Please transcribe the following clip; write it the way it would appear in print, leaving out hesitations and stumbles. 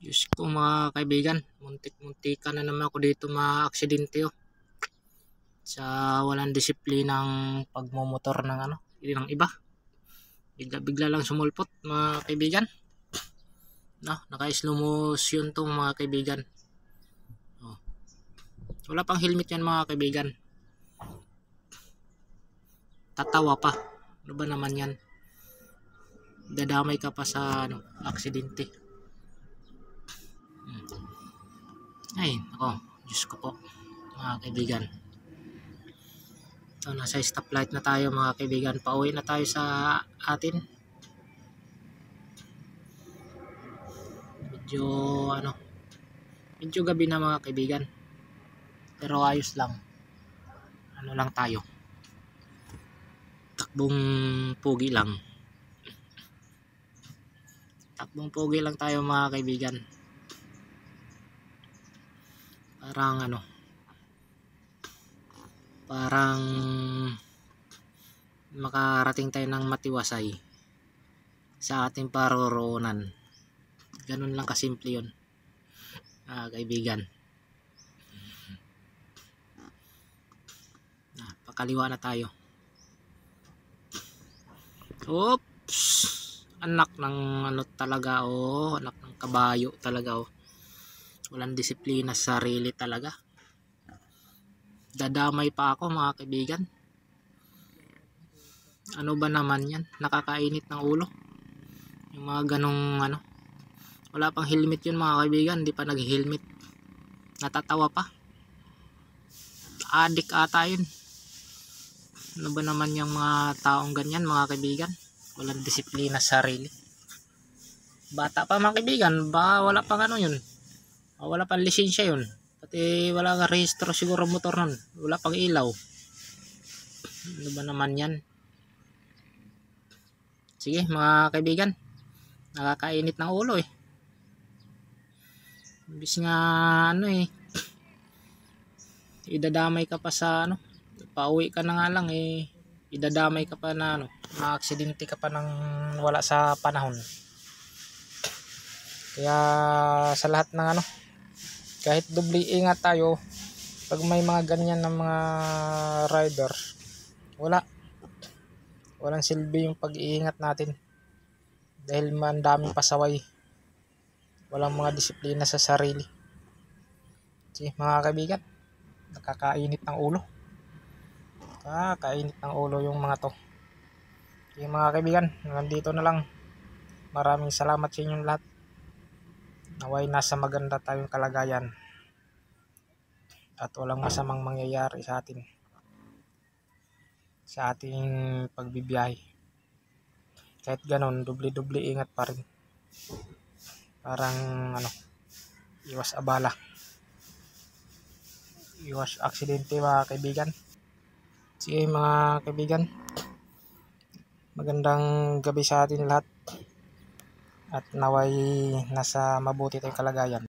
Diyos ko mga kaibigan, muntik-muntikan na naman ako dito ma-aksidente sa walang disiplinang pagmumotor ng ng iba. Bigla-bigla lang sumulpot mga kaibigan. Naka-slow motion tong mga kaibigan. Wala pang helmet yan mga kaibigan. Tatawa pa. Ano ba naman yan? Dadamay ka pa sa aksidente. Ay, ako, Diyos ko po mga kaibigan. So, nasa stoplight na tayo mga kaibigan. Pauwi na tayo sa atin. Medyo gabi na mga kaibigan. Pero ayos lang. Ano lang tayo. Takbong pogi lang. Takbong pogi lang tayo mga kaibigan. Parang makarating tayo ng matiwasay sa ating paroroonan. Ganun lang kasimple yun kaibigan. Pakaliwa na tayo. Oops, anak ng talaga anak ng kabayo talaga walang disiplina sa sarili talaga. Dadamay pa ako mga kaibigan. Ano ba naman yan? Nakakainit ng ulo. Yung mga ganong wala pang helmet yun mga kaibigan. Hindi pa nag-helmet. Natatawa pa. Adik ata yun. Ano ba naman yung mga taong ganyan mga kaibigan? Walang disiplina sa sarili. Bata pa mga kaibigan. Wala pang yun. Wala pang lisensya yun. Pati wala nga rehistro siguro motor nun. Wala pang ilaw. Ano ba naman yan? Sige mga kaibigan. Nakakainit ng ulo Imbis nga idadamay ka pa sa pauwi ka na nga lang idadamay ka pa na ma-aksidente ka pa ng wala sa panahon. Kaya sa lahat ng kahit doble ingat tayo pag may mga ganyan ng mga rider, walang silbi yung pag-iingat natin dahil man daming pasaway, walang mga disiplina sa sarili. Sige mga kaibigan, nakakainit ng ulo yung mga to. Sige mga kaibigan, nandito na lang. Maraming salamat sa inyong lahat. Naway nasa maganda tayong kalagayan at walang masamang mangyayari sa atin sa ating pagbibiyahe. Kahit ganon, doble ingat pa rin. Parang iwas abala, iwas aksidente mga kaibigan. Sige mga kaibigan, magandang gabi sa atin lahat at naway nasa mabuti tayong kalagayan.